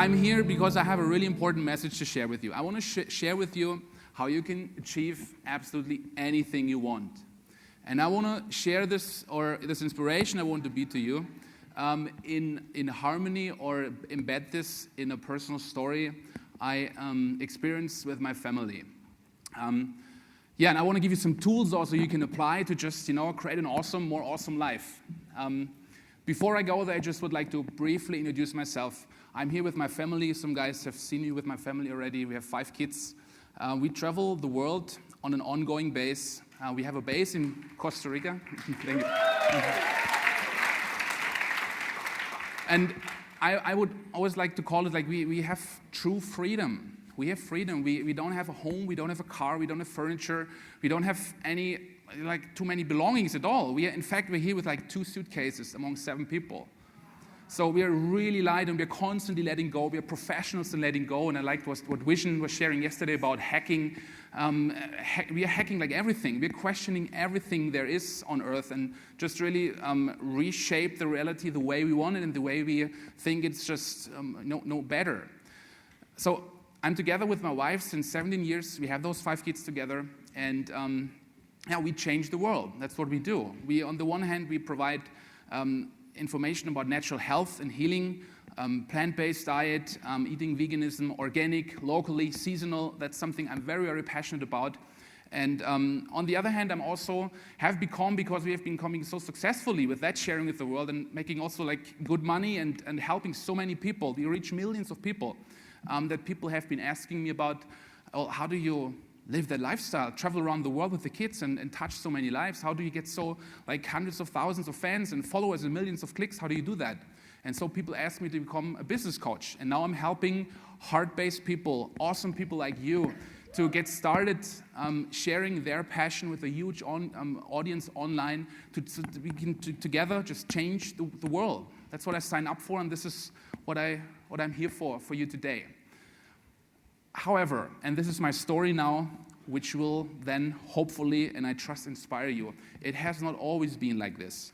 I'm here because I have a really important message to share with you. I want to share with you how you can achieve absolutely anything you want. And I want to share this inspiration I want to be to you in harmony, or embed this in a personal story I experienced with my family. And I want to give you some tools also you can apply to just, create an more awesome life. Before I go there, I just would like to briefly introduce myself. I'm here with my family. Some guys have seen me with my family already. We have 5 kids. We travel the world on an ongoing base. We have a base in Costa Rica. Thank you. And I would always like to call it like we have true freedom. We have freedom. We don't have a home. We don't have a car. We don't have furniture. We don't have too many belongings at all. In fact, we're here with 2 suitcases among 7 people. So we are really light, and we're constantly letting go. We are professionals in letting go. And I liked what Vision was sharing yesterday about hacking. We are hacking like everything. We're questioning everything there is on Earth, and just really reshape the reality the way we want it and the way we think it's just no better. So I'm together with my wife since 17 years. We have those 5 kids together, and we change the world. That's what we do. On the one hand, we provide information about natural health and healing, plant-based diet, eating veganism, organic, locally, seasonal. That's something I'm very, very passionate about. And on the other hand, because we have been coming so successfully with that sharing with the world and making also good money and helping so many people. We reach millions of people that people have been asking me about, how do you live that lifestyle, travel around the world with the kids and touch so many lives? How do you get so hundreds of thousands of fans and followers and millions of clicks? How do you do that? And so people ask me to become a business coach. And now I'm helping heart-based people, awesome people like you, to get started sharing their passion with a huge audience online so we can together just change the world. That's what I signed up for, and this is what I'm here for you today. However, and this is my story now, which will then hopefully, and I trust, inspire you. It has not always been like this.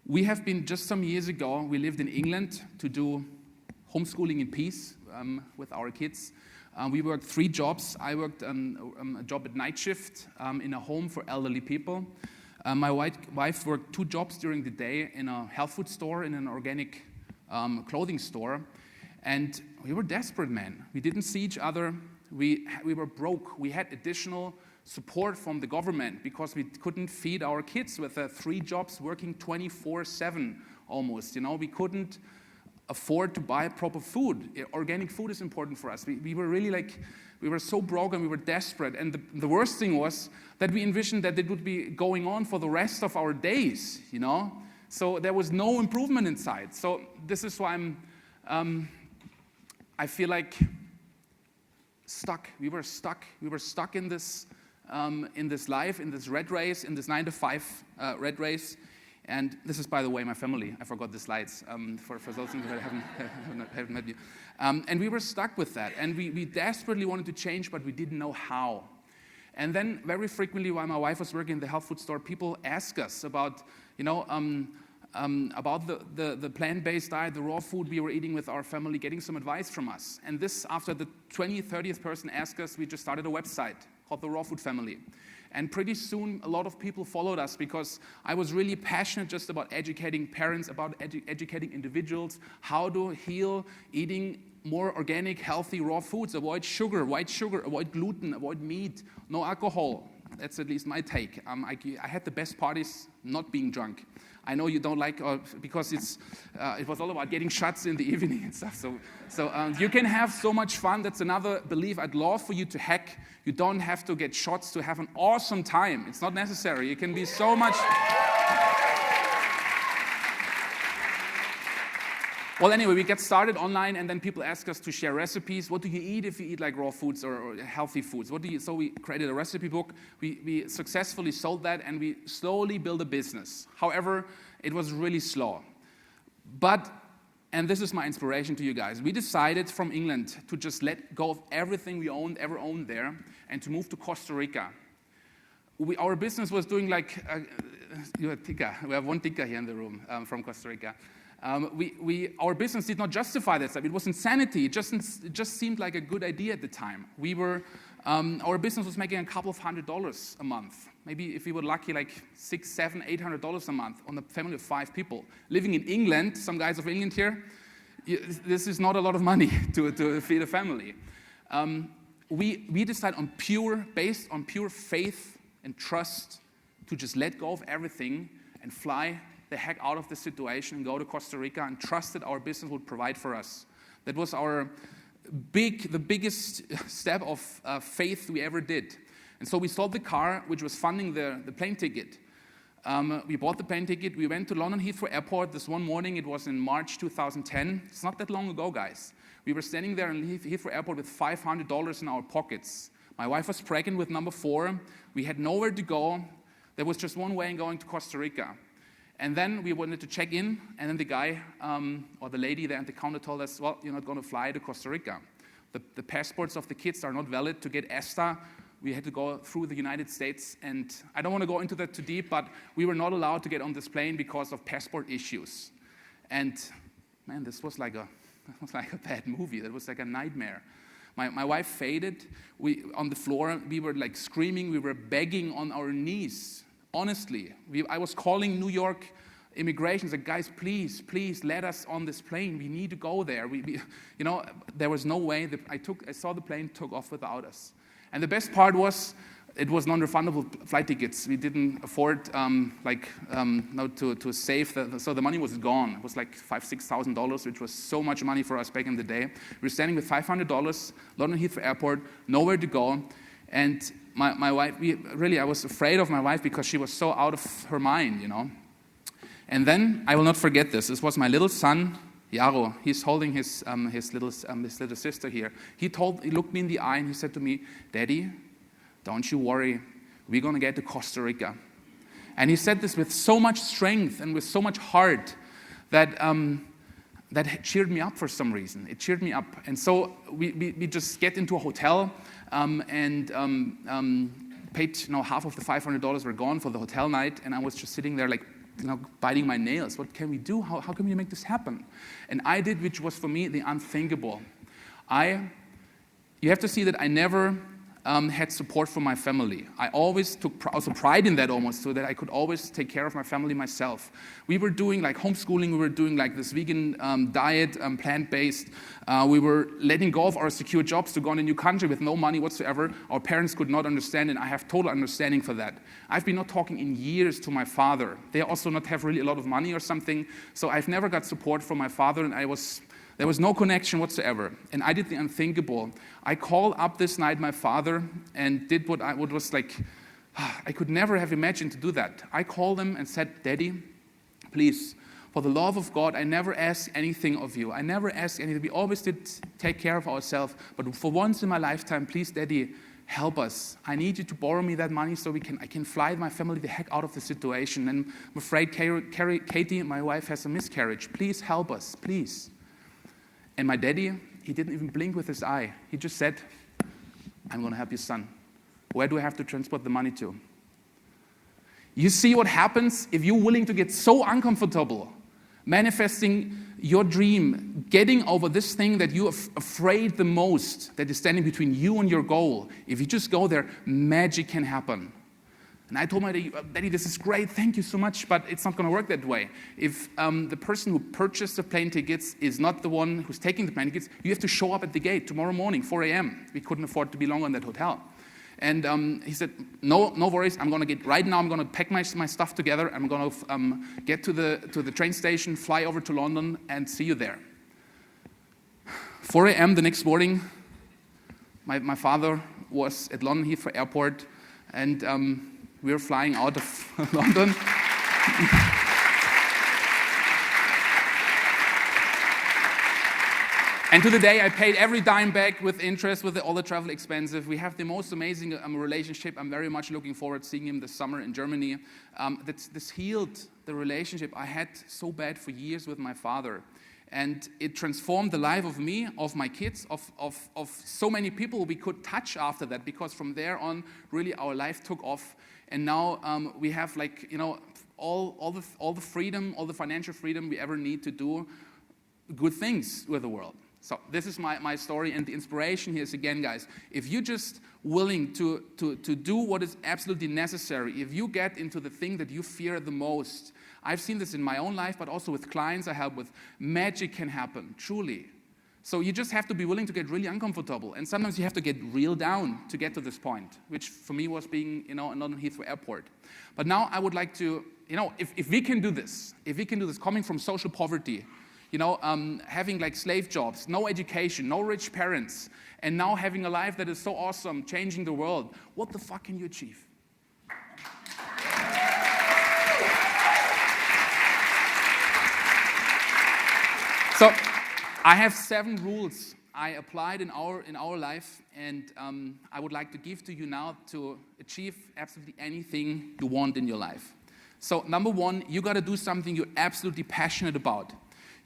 We have been, just some years ago, we lived in England to do homeschooling in peace with our kids. We worked 3 jobs. I worked a job at night shift in a home for elderly people. My wife worked 2 jobs during the day in a health food store, in an organic clothing store. And we were desperate, man. We didn't see each other. We were broke. We had additional support from the government because we couldn't feed our kids with 3 jobs working 24/7 almost. We couldn't afford to buy proper food. Organic food is important for us. We were really we were so broke and we were desperate. And the worst thing was that we envisioned that it would be going on for the rest of our days, So there was no improvement inside. So this is why I feel stuck. We were stuck. We were stuck in this life, in this red race, in this 9-to-5 red race. And this is, by the way, my family. I forgot the slides for those who haven't met you. And we were stuck with that. And we desperately wanted to change, but we didn't know how. And then very frequently, while my wife was working in the health food store, people ask us about, about the plant-based diet, the raw food we were eating with our family, getting some advice from us. And this, after the 20th, 30th person asked us, we just started a website called The Raw Food Family. And pretty soon, a lot of people followed us because I was really passionate just about educating parents, about educating individuals, how to heal eating more organic, healthy, raw foods, avoid sugar, white sugar, avoid gluten, avoid meat, no alcohol. That's at least my take. I had the best parties not being drunk. I know you don't like, because it was all about getting shots in the evening and stuff. So you can have so much fun. That's another belief I'd love for you to hack. You don't have to get shots to have an awesome time. It's not necessary. You can be so much. Well, anyway, we get started online, and then people ask us to share recipes. What do you eat if you eat raw foods or healthy foods? So we created a recipe book. We successfully sold that, and we slowly built a business. However, it was really slow. But, and this is my inspiration to you guys, we decided from England to just let go of everything we ever owned there, and to move to Costa Rica. Our business was doing you have Tika. We have one Tika here in the room from Costa Rica. Our business did not justify that stuff. It was insanity. It just seemed like a good idea at the time. Our business was making a couple of $100 a month. Maybe if we were lucky, like $600, $700, $800 a month on a family of 5 people. Living in England, some guys of England here, this is not a lot of money to feed a family. We decided based on pure faith and trust, to just let go of everything and fly the heck out of the situation and go to Costa Rica and trust that our business would provide for us. That was the biggest step of faith we ever did. And so we sold the car, which was funding the plane ticket. We bought the plane ticket. We went to London Heathrow Airport this one morning. It was in March 2010. It's not that long ago, guys. We were standing there in Heathrow Airport with $500 in our pockets. My wife was pregnant with number 4. We had nowhere to go. There was just one way in going to Costa Rica. And then we wanted to check in, and then the guy or the lady there at the counter told us, well, you're not going to fly to Costa Rica. The passports of the kids are not valid. To get ESTA, we had to go through the United States. And I don't want to go into that too deep, but we were not allowed to get on this plane because of passport issues. And man, this was like a bad movie. That was like a nightmare. My wife fainted. On the floor, we were like screaming. We were begging on our knees. Honestly, I was calling New York immigration. Like, guys, please let us on this plane. We need to go there. There was no way. I saw the plane took off without us. And the best part was, it was non-refundable flight tickets. We didn't afford to save. So the money was gone. It was like $5,000, $6,000, which was so much money for us back in the day. We were standing with $500, London Heathrow Airport, nowhere to go. And my wife, I was afraid of my wife because she was so out of her mind, And then, I will not forget this. This was my little son, Yaro. He's holding his little sister here. He looked me in the eye and he said to me, Daddy, don't you worry. We're going to get to Costa Rica. And he said this with so much strength and with so much heart that cheered me up for some reason. It cheered me up. And so we just get into a hotel and paid, half of the $500 were gone for the hotel night. And I was just sitting there biting my nails. What can we do? How can we make this happen? And I did, which was for me the unthinkable. You have to see that I never had support from my family. I always took also pride in that almost, so that I could always take care of my family myself. We were doing homeschooling. We were doing this vegan diet, plant-based. We were letting go of our secure jobs to go in a new country with no money whatsoever. Our parents could not understand, and I have total understanding for that. I've been not talking in years to my father. They also not have really a lot of money or something, so I've never got support from my father, and there was no connection whatsoever. And I did the unthinkable. I called up this night my father and did what was I could never have imagined to do that. I called him and said, Daddy, please, for the love of God, I never asked anything of you. I never asked anything. We always did take care of ourselves. But for once in my lifetime, please, Daddy, help us. I need you to borrow me that money so I can fly my family the heck out of the situation. And I'm afraid Katie, my wife, has a miscarriage. Please help us, please. And my daddy, he didn't even blink with his eye. He just said, I'm going to help you, son. Where do I have to transport the money to? You see what happens if you're willing to get so uncomfortable, manifesting your dream, getting over this thing that you're afraid the most, that is standing between you and your goal. If you just go there, magic can happen. And I told my daddy, this is great, thank you so much, but it's not going to work that way. If the person who purchased the plane tickets is not the one who's taking the plane tickets, you have to show up at the gate tomorrow morning, 4 a.m. We couldn't afford to be long in that hotel. And he said, no worries, I'm going to pack my stuff together, I'm going to get to the train station, fly over to London, and see you there. 4 a.m. the next morning, my father was at London Heathrow Airport, and we were flying out of London. And to the day, I paid every dime back with interest, with all the travel expenses. We have the most amazing relationship. I'm very much looking forward to seeing him this summer in Germany. This healed the relationship I had so bad for years with my father. And it transformed the life of me, of my kids, of so many people we could touch after that, because from there on, really our life took off. And now we have all the freedom, all the financial freedom we ever need to do good things with the world. So this is my story, and the inspiration here is, again, guys, if you're just willing to do what is absolutely necessary, if you get into the thing that you fear the most, I've seen this in my own life, but also with clients I help with, magic can happen, truly. So you just have to be willing to get really uncomfortable, and sometimes you have to get real down to get to this point, which for me was being, not in Heathrow Airport. But now I would like to, if we can do this, coming from social poverty, having like slave jobs, no education, no rich parents, and now having a life that is so awesome, changing the world, what the fuck can you achieve? So I have 7 rules I applied in our life, and I would like to give to you now to achieve absolutely anything you want in your life. So number 1, you got to do something you're absolutely passionate about.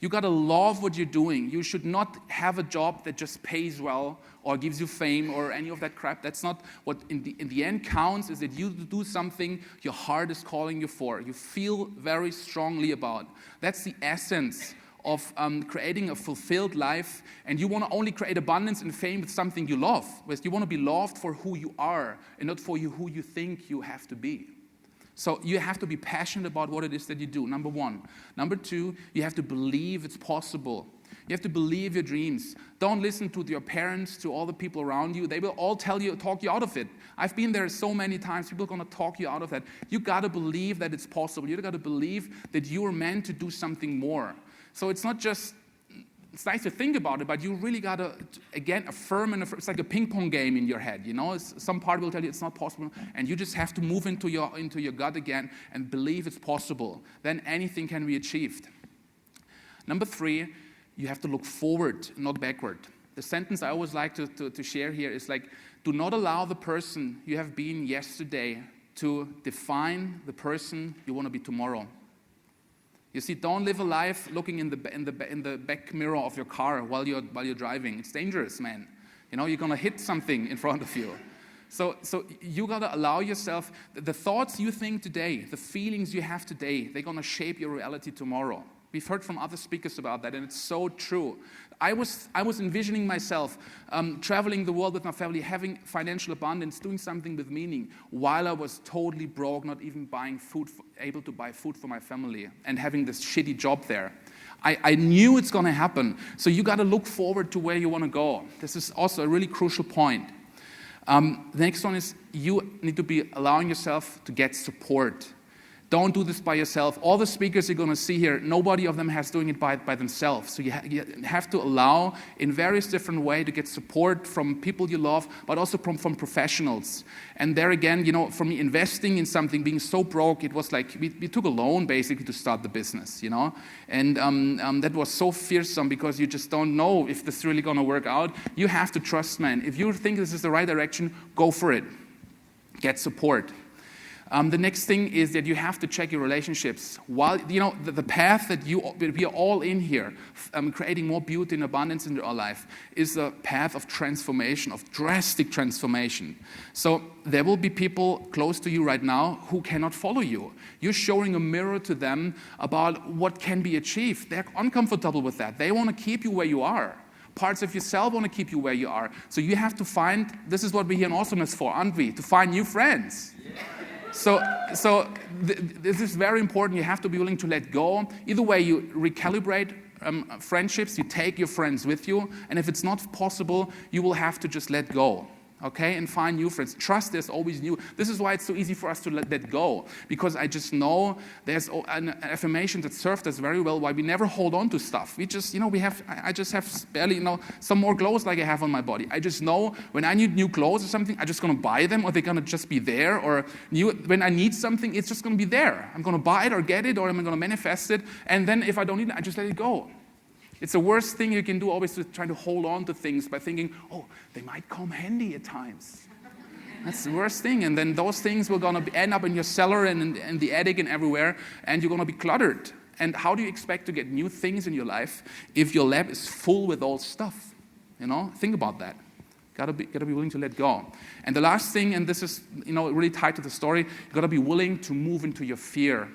You got to love what you're doing. You should not have a job that just pays well or gives you fame or any of that crap. That's not what in the end counts, is that you do something your heart is calling you for. You feel very strongly about. That's the essence of creating a fulfilled life. And you want to only create abundance and fame with something you love. Because you want to be loved for who you are and not for who you think you have to be. So you have to be passionate about what it is that you do, number 1. Number 2, you have to believe it's possible. You have to believe your dreams. Don't listen to your parents, to all the people around you. They will all talk you out of it. I've been there so many times. People are going to talk you out of that. You got to believe that it's possible. You got to believe that you are meant to do something more. So it's not just, it's nice to think about it, but you really got to, again, affirm, and it's like a ping pong game in your head, Some part will tell you it's not possible, and you just have to move into your gut again and believe it's possible. Then anything can be achieved. Number 3, you have to look forward, not backward. The sentence I always like to share here is like, do not allow the person you have been yesterday to define the person you want to be tomorrow. You see, don't live a life looking in the back mirror of your car while you're driving. It's dangerous, man. You're gonna hit something in front of you. So you gotta allow yourself, the thoughts you think today, the feelings you have today, they're gonna shape your reality tomorrow. We've heard from other speakers about that, and it's so true. I was envisioning myself traveling the world with my family, having financial abundance, doing something with meaning, while I was totally broke, not even able to buy food for my family, and having this shitty job there. I knew it's going to happen. So you got to look forward to where you want to go. This is also a really crucial point. The next one is you need to be allowing yourself to get support. Don't do this by yourself. All the speakers you're going to see here, nobody of them has doing it by themselves. So you have to allow, in various different ways, to get support from people you love, but also from professionals. And there again, for me, investing in something, being so broke, it was like we took a loan basically to start the business, And that was so fearsome because you just don't know if this is really going to work out. You have to trust, man. If you think this is the right direction, go for it. Get support. The next thing is that you have to check your relationships. While the path that we are all in here, creating more beauty and abundance in our life, is a path of transformation, of drastic transformation. So there will be people close to you right now who cannot follow you. You're showing a mirror to them about what can be achieved. They're uncomfortable with that. They want to keep you where you are. Parts of yourself want to keep you where you are. So you have to find. This is what we're here in Awesomeness for, aren't we? To find new friends. So this is very important. You have to be willing to let go. Either way, you recalibrate friendships. You take your friends with you. And if it's not possible, you will have to just let go. Okay, and find new friends. Trust there's always new. This is why it's so easy for us to let that go, because I just know there's an affirmation that served us very well. Why we never hold on to stuff. We just, I just have barely, some more clothes like I have on my body. I just know when I need new clothes or something, I'm just gonna buy them, or they're gonna just be there. Or when I need something, it's just gonna be there. I'm gonna buy it or get it, or I'm gonna manifest it. And then if I don't need it, I just let it go. It's the worst thing you can do, always to try to hold on to things by thinking, oh, they might come handy at times. That's the worst thing. And then those things will going to end up in your cellar and in the attic and everywhere, and you're going to be cluttered. And how do you expect to get new things in your life if your lab is full with old stuff? Think about that. Gotta be willing to let go. And the last thing, and this is really tied to the story, you got to be willing to move into your fear.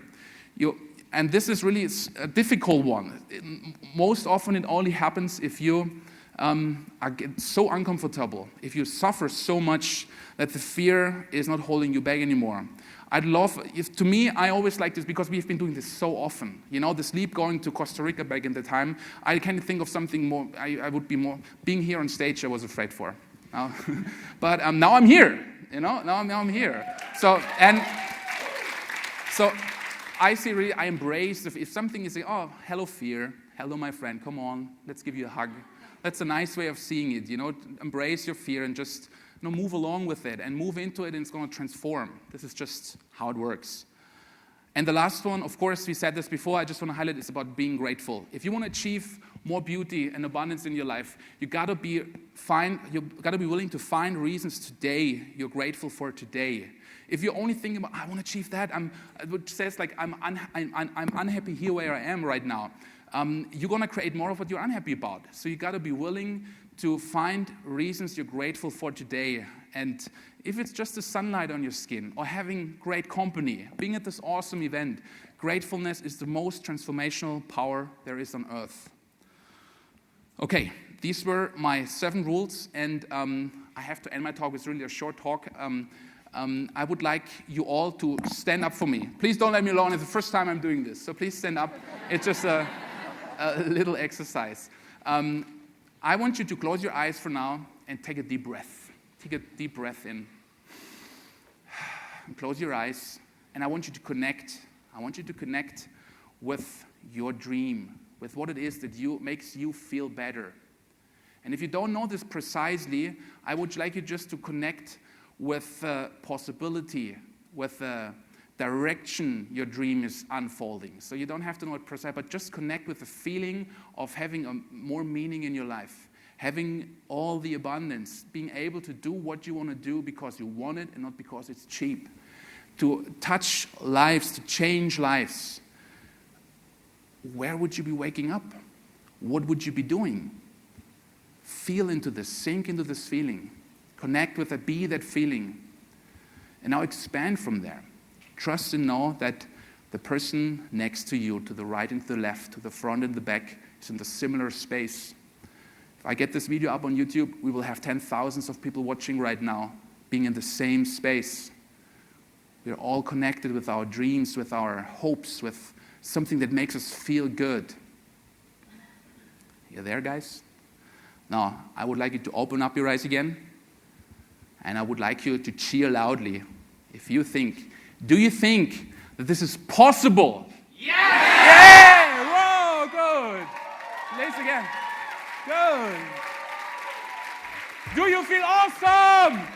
And this is really a difficult one. Most often it only happens if you get so uncomfortable, if you suffer so much that the fear is not holding you back anymore. To me, I always like this because we've been doing this so often. The sleep going to Costa Rica back in the time, I can't think of something more, I would be more, being here on stage I was afraid for. But now I'm here, now I'm here. So I see really, I embrace, if something is like, oh, hello fear, hello my friend, come on, let's give you a hug. That's a nice way of seeing it, embrace your fear and just move along with it and move into it, and it's going to transform. This is just how it works. And the last one, of course, we said this before, I just want to highlight, is about being grateful. If you want to achieve more beauty and abundance in your life, you got to be willing to find reasons today you're grateful for today. If you're only thinking about, I want to achieve that, which says like I'm unhappy here where I am right now, you're going to create more of what you're unhappy about. So you got to be willing to find reasons you're grateful for today. And if it's just the sunlight on your skin or having great company, being at this awesome event, gratefulness is the most transformational power there is on earth. Okay, these were my 7 rules, and I have to end my talk. It's really a short talk. I would like you all to stand up for me. Please don't let me alone. It's the first time I'm doing this, so please stand up. It's just a little exercise. I want you to close your eyes for now and take a deep breath. Take a deep breath in. And close your eyes, and I want you to connect. I want you to connect with your dream, with what it is that makes you feel better. And if you don't know this precisely, I would like you just to connect with the possibility, with the direction your dream is unfolding. So you don't have to know it precisely, but just connect with the feeling of having more meaning in your life, having all the abundance, being able to do what you want to do because you want it and not because it's cheap, to touch lives, to change lives. Where would you be waking up? What would you be doing? Feel into this, sink into this feeling, connect with it, be that feeling, and now expand from there. Trust and know that the person next to you, to the right and to the left, to the front and the back, is in the similar space. If I get this video up on YouTube, we will have 10,000s of people watching right now, being in the same space. We're all connected with our dreams, with our hopes, with something that makes us feel good. You there, guys? Now, I would like you to open up your eyes again, and I would like you to cheer loudly if you think, do you think that this is possible? Yeah! Yeah! Whoa, good. Place again. Good. Do you feel awesome?